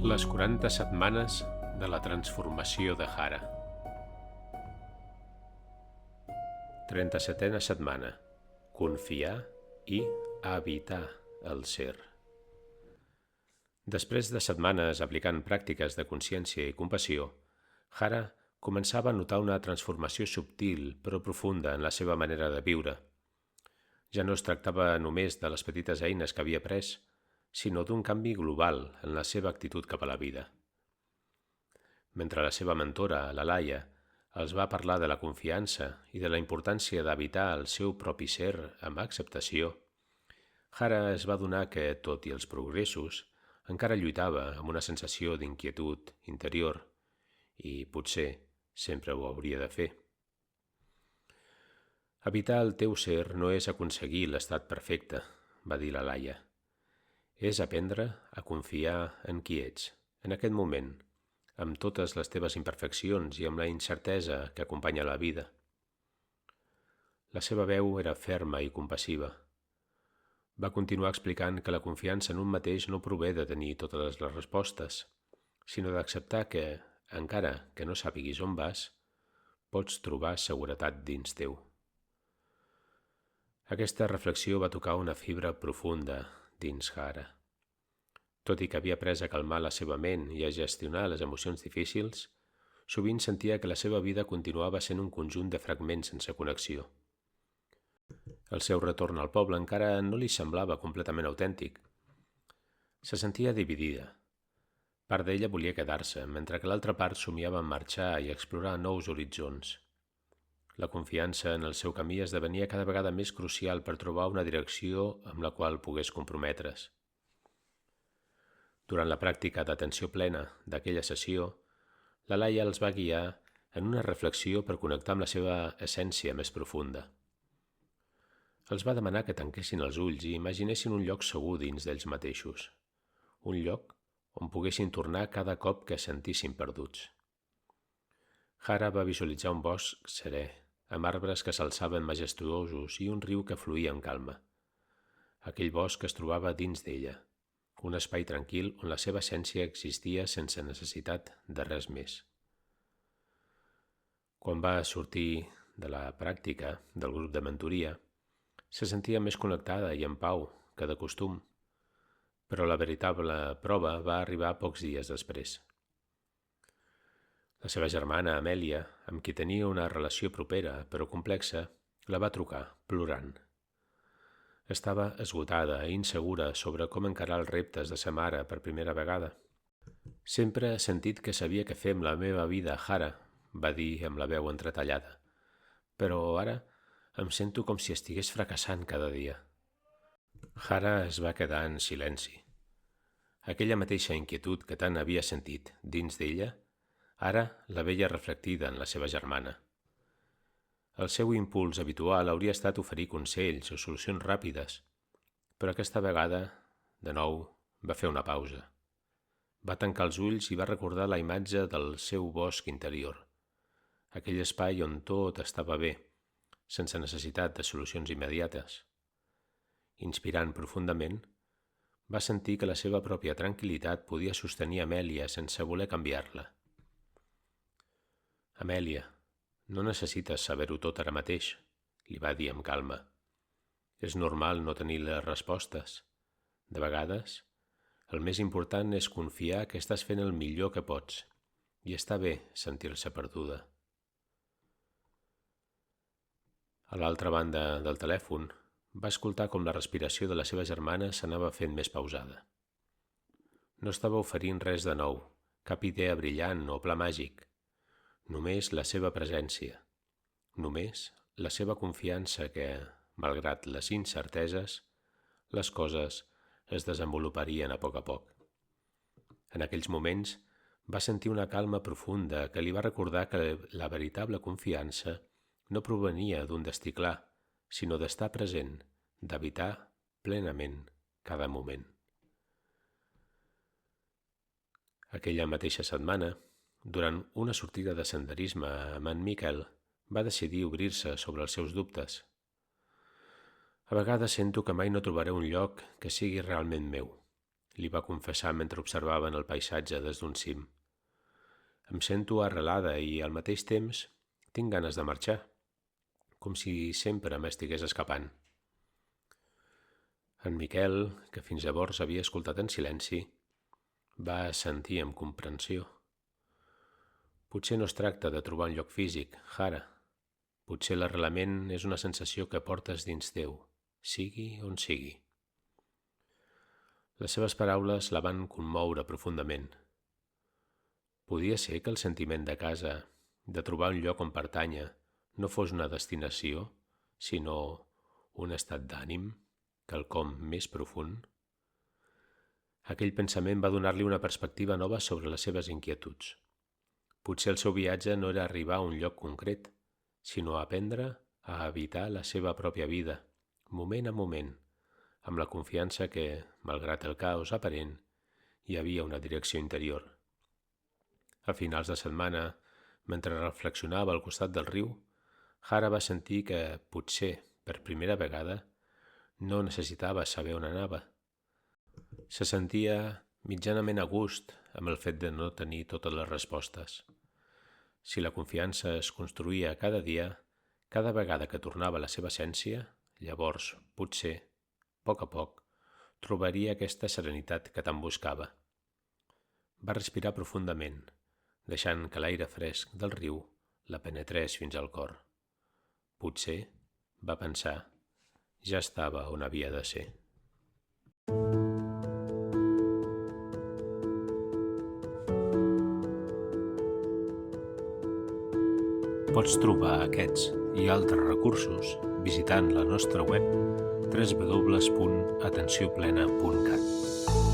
Les 40 setmanes de la transformació de Hara. 37a setmana. Confiar i habitar el ser. Després de setmanes aplicant pràctiques de consciència i compassió, Hara començava a notar una transformació subtil però profunda en la seva manera de viure. Ja no es tractava només de les petites eines que havia pres, sinó d'un canvi global en la seva actitud cap a la vida. Mentre la seva mentora, la Laia, els va parlar de la confiança i de la importància d'habitar el seu propi ser amb acceptació, Hara es va adonar que, tot i els progressos, encara lluitava amb una sensació d'inquietud interior i, potser, sempre ho hauria de fer. Habitar el teu ser no és aconseguir l'estat perfecte, va dir la Laia. És aprendre a confiar en qui ets, en aquest moment, amb totes les teves imperfeccions i amb la incertesa que acompanya la vida. La seva veu era ferma i compassiva. Va continuar explicant que la confiança en un mateix no prové de tenir totes les respostes, sinó d'acceptar que, encara que no sàpiguis on vas, pots trobar seguretat dins teu. Aquesta reflexió va tocar una fibra profunda dins Hara. Tot i que havia après a calmar la seva ment i a gestionar les emocions difícils, sovint sentia que la seva vida continuava sent un conjunt de fragments sense connexió. El seu retorn al poble encara no li semblava completament autèntic. Se sentia dividida. Part d'ella volia quedar-se, mentre que l'altra part somiava en marxar i explorar nous horitzons. La confiança en el seu camí esdevenia cada vegada més crucial per trobar una direcció amb la qual pogués comprometre's. Durant la pràctica d'atenció plena d'aquella sessió, la Laia els va guiar en una reflexió per connectar amb la seva essència més profunda. Els va demanar que tanquessin els ulls i imaginessin un lloc segur dins d'ells mateixos, un lloc on poguessin tornar cada cop que es sentissin perduts. Hara va visualitzar un bosc serè, amb arbres que s'alçaven majestuosos i un riu que fluïa amb calma. Aquell bosc es trobava dins d'ella, un espai tranquil on la seva essència existia sense necessitat de res més. Quan va sortir de la pràctica del grup de mentoria, se sentia més connectada i en pau que de costum, però la veritable prova va arribar pocs dies després. La seva germana, Amèlia, amb qui tenia una relació propera però complexa, la va trucar, plorant. Estava esgotada i insegura sobre com encarar els reptes de ser mare per primera vegada. Sempre he sentit que sabia què fer amb la meva vida, Hara, va dir amb la veu entretallada. Però ara em sento com si estigués fracassant cada dia. Hara es va quedar en silenci. Aquella mateixa inquietud que tant havia sentit dins d'ella, ara la veia reflectida en la seva germana. El seu impuls habitual hauria estat oferir consells o solucions ràpides, però aquesta vegada, de nou, va fer una pausa. Va tancar els ulls i va recordar la imatge del seu bosc interior, aquell espai on tot estava bé, sense necessitat de solucions immediates. Inspirant profundament, va sentir que la seva pròpia tranquil·litat podia sostenir Amèlia sense voler canviar-la. Amèlia, no necessites saber-ho tot ara mateix, li va dir amb calma. És normal no tenir les respostes. De vegades, el més important és confiar que estàs fent el millor que pots i està bé sentir-se perduda. A l'altra banda del telèfon, va escoltar com la respiració de la seva germana s'anava fent més pausada. No estava oferint res de nou, cap idea brillant o pla màgic, només la seva presència, només la seva confiança que, malgrat les incerteses, les coses es desenvoluparien a poc. En aquells moments va sentir una calma profunda que li va recordar que la veritable confiança no provenia d'un destí clar, sinó d'estar present, d'habitar plenament cada moment. Aquella mateixa setmana, durant una sortida de senderisme amb en Miquel, va decidir obrir-se sobre els seus dubtes. A vegades sento que mai no trobaré un lloc que sigui realment meu. li va confessar mentre observaven el paisatge des d'un cim. Em sento arrelada i, al mateix temps, tinc ganes de marxar, com si sempre m'estigués escapant. En Miquel, que fins llavors havia escoltat en silenci, va assentir amb comprensió. Potser no es tracta de trobar un lloc físic, Hara. Potser l'arrelament és una sensació que portes dins teu, sigui on sigui. Les seves paraules la van commoure profundament. Podia ser que el sentiment de casa, de trobar un lloc on pertànyer, no fos una destinació, sinó un estat d'ànim, quelcom més profund? Aquell pensament va donar-li una perspectiva nova sobre les seves inquietuds. Potser el seu viatge no era arribar a un lloc concret, sinó aprendre a habitar la seva pròpia vida, moment a moment, amb la confiança que, malgrat el caos aparent, hi havia una direcció interior. A finals de setmana, mentre reflexionava al costat del riu, Hara va sentir que, potser, per primera vegada, no necessitava saber on anava. Se sentia mitjanament a gust amb el fet de no tenir totes les respostes. Si la confiança es construïa cada dia, cada vegada que tornava a la seva essència, llavors, potser, a poc, trobaria aquesta serenitat que tant buscava. Va respirar profundament, deixant que l'aire fresc del riu la penetrés fins al cor. Potser, va pensar, ja estava on havia de ser. Pots trobar aquests i altres recursos visitant la nostra web www.atencionplena.cat.